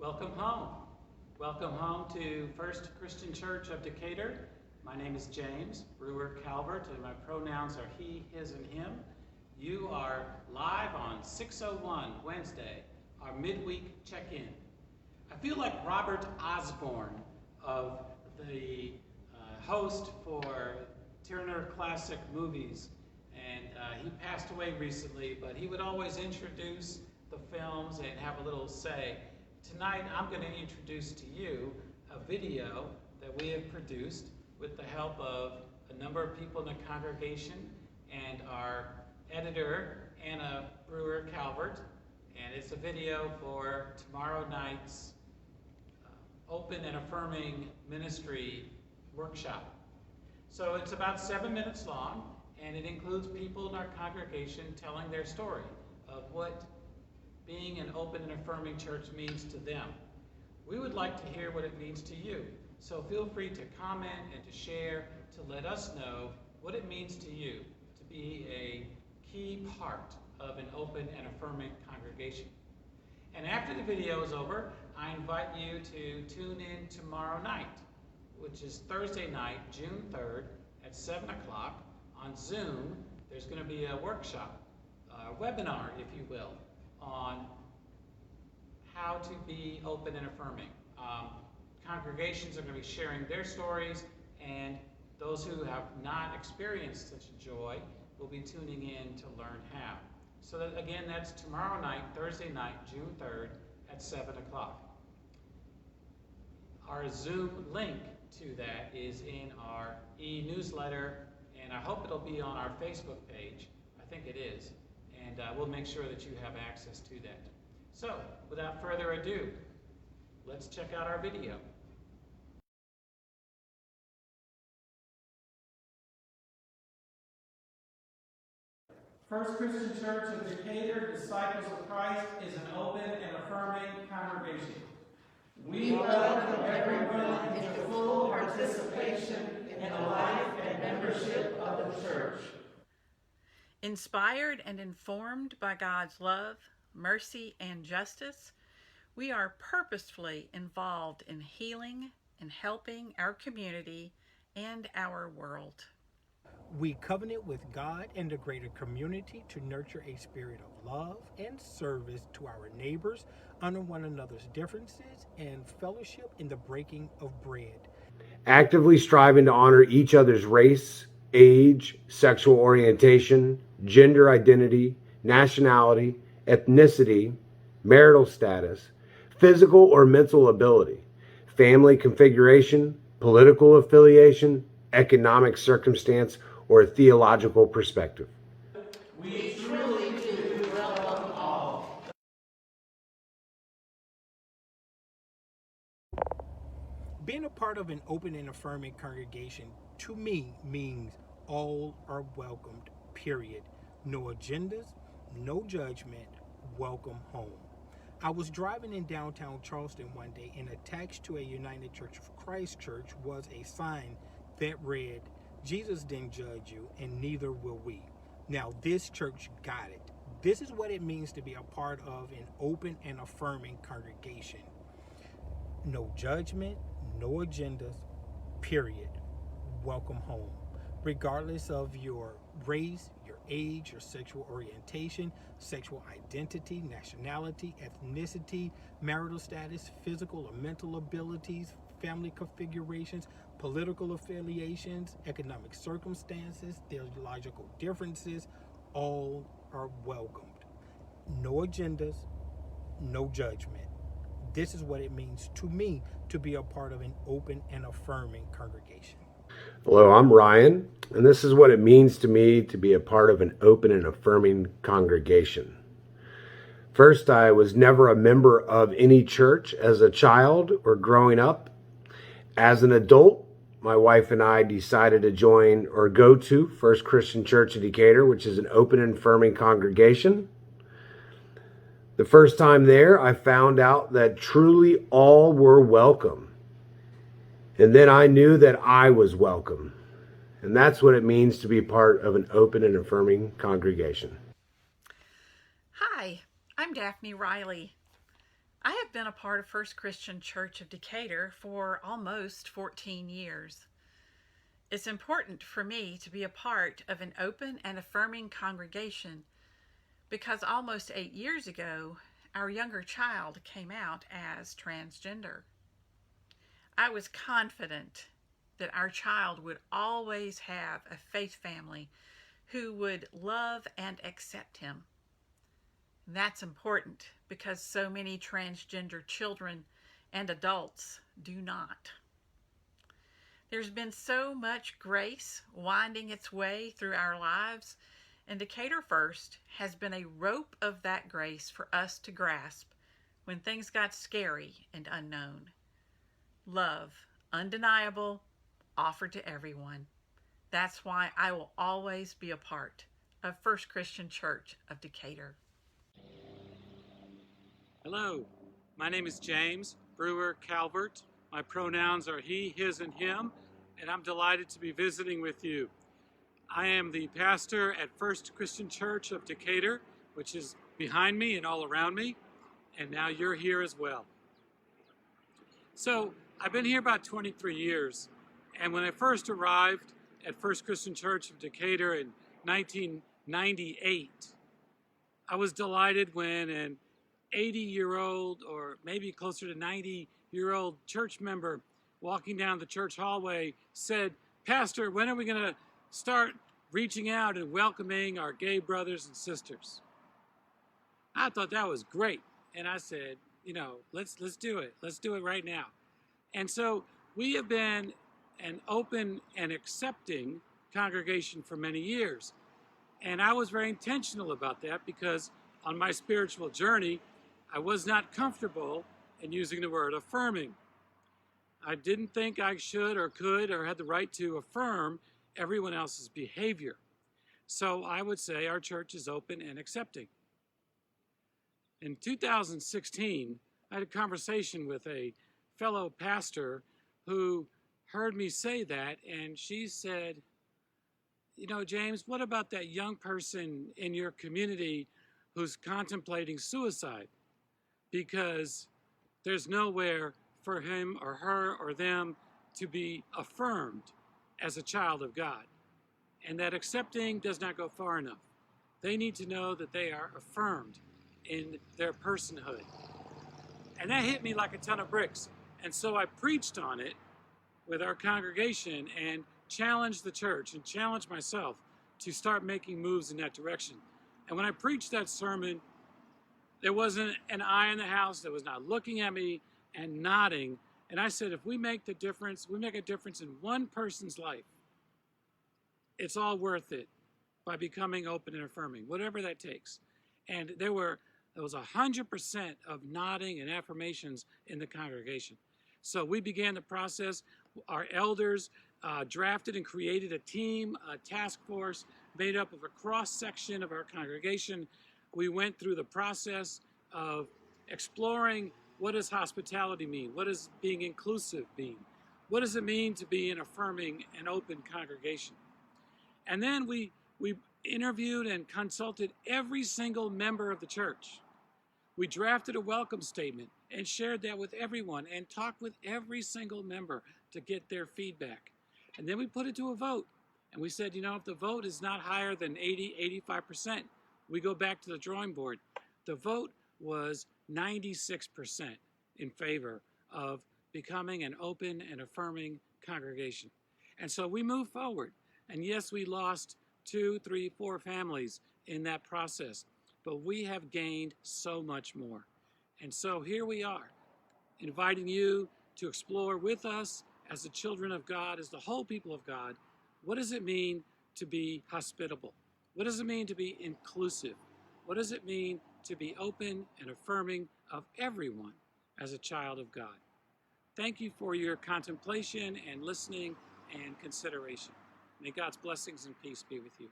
Welcome home. Welcome home to First Christian Church of Decatur. My name is James Brewer Calvert, and my pronouns are he, his, and him. You are live on 601 Wednesday, our midweek check-in. I feel like Robert Osborne of the host for Turner Classic Movies, and he passed away recently, but he would always introduce the films and have a little say. Tonight, I'm going to introduce to you a video that we have produced with the help of a number of people in the congregation and our editor, Anna Brewer Calvert. And it's a video for tomorrow night's Open and Affirming Ministry workshop. So it's about 7 minutes long, and it includes people in our congregation telling their story of what being an open and affirming church means to them. We would like to hear what it means to you. So feel free to comment and to share to let us know what it means to you to be a key part of an open and affirming congregation. And after the video is over, I invite you to tune in tomorrow night, which is Thursday night, June 3rd at 7 o'clock on Zoom. There's going to be a workshop, a webinar, if you will, on how to be open and affirming. Congregations are going to be sharing their stories, and those who have not experienced such a joy will be tuning in to learn how. So that, again, that's tomorrow night, Thursday night, June 3rd at 7 o'clock. Our Zoom link to that is in our e-newsletter, and I hope it'll be on our Facebook page. I think it is. And we'll make sure that you have access to that. So, without further ado, let's check out our video. First Christian Church of Decatur, Disciples of Christ, is an open and affirming congregation. We welcome everyone into full participation in the life and membership of the church. Inspired and informed by God's love, mercy, and justice, we are purposefully involved in healing and helping our community and our world. We covenant with God and the greater community to nurture a spirit of love and service to our neighbors, honor one another's differences, and fellowship in the breaking of bread. Actively striving to honor each other's race, age, sexual orientation, gender identity, nationality, ethnicity, marital status, physical or mental ability, family configuration, political affiliation, economic circumstance, or theological perspective. We truly do welcome all. Being a part of an open and affirming congregation, to me, means all are welcomed, period. No agendas, no judgment, welcome home. I was driving in downtown Charleston one day, and attached to a United Church of Christ church was a sign that read, "Jesus didn't judge you, and neither will we." Now, this church got it. This is what it means to be a part of an open and affirming congregation. No judgment, no agendas, period. Welcome home. Regardless of your race, your age, your sexual orientation, sexual identity, nationality, ethnicity, marital status, physical or mental abilities, family configurations, political affiliations, economic circumstances, theological differences, all are welcomed. No agendas, no judgment. This is what it means to me to be a part of an open and affirming congregation. Hello, I'm Ryan, and this is what it means to me to be a part of an open and affirming congregation. First, I was never a member of any church as a child or growing up. As an adult, my wife and I decided to join or go to First Christian Church of Decatur, which is an open and affirming congregation. The first time there, I found out that truly all were welcome. And then I knew that I was welcome. And that's what it means to be part of an open and affirming congregation. Hi, I'm Daphne Riley. I have been a part of First Christian Church of Decatur for almost 14 years. It's important for me to be a part of an open and affirming congregation because almost 8 years ago, our younger child came out as transgender. I was confident that our child would always have a faith family who would love and accept him. That's important because so many transgender children and adults do not. There's been so much grace winding its way through our lives, and Decatur First has been a rope of that grace for us to grasp when things got scary and unknown. Love, undeniable, offered to everyone. That's why I will always be a part of First Christian Church of Decatur. Hello, my name is James Brewer Calvert. My pronouns are he, his, and him, and I'm delighted to be visiting with you. I am the pastor at First Christian Church of Decatur, which is behind me and all around me, and now you're here as well. So I've been here about 23 years, and when I first arrived at First Christian Church of Decatur in 1998, I was delighted when an 80-year-old or maybe closer to 90-year-old church member walking down the church hallway said, "Pastor, when are we going to start reaching out and welcoming our gay brothers and sisters?" I thought that was great. And I said, let's do it. Let's do it right now. And so we have been an open and accepting congregation for many years. And I was very intentional about that because on my spiritual journey, I was not comfortable in using the word affirming. I didn't think I should or could or had the right to affirm everyone else's behavior. So I would say our church is open and accepting. In 2016, I had a conversation with a fellow pastor who heard me say that, and she said, James, what about that young person in your community who's contemplating suicide? Because there's nowhere for him or her or them to be affirmed as a child of God. And that accepting does not go far enough. They need to know that they are affirmed in their personhood. And that hit me like a ton of bricks. And so I preached on it with our congregation and challenged the church and challenged myself to start making moves in that direction. And when I preached that sermon, there wasn't an eye in the house that was not looking at me and nodding. And I said, if we make a difference in one person's life, it's all worth it by becoming open and affirming, whatever that takes. And there was 100% of nodding and affirmations in the congregation. So we began the process. Our elders drafted and created a team, a task force made up of a cross-section of our congregation. We went through the process of exploring what does hospitality mean? What does being inclusive mean? What does it mean to be an affirming and open congregation? And then we interviewed and consulted every single member of the church. We drafted a welcome statement and shared that with everyone and talked with every single member to get their feedback. And then we put it to a vote. And we said, if the vote is not higher than 85%, we go back to the drawing board. The vote was 96% in favor of becoming an open and affirming congregation. And so we moved forward. And yes, we lost 2, 3, 4 families in that process, but we have gained so much more. And so here we are, inviting you to explore with us as the children of God, as the whole people of God, what does it mean to be hospitable? What does it mean to be inclusive? What does it mean to be open and affirming of everyone as a child of God? Thank you for your contemplation and listening and consideration. May God's blessings and peace be with you.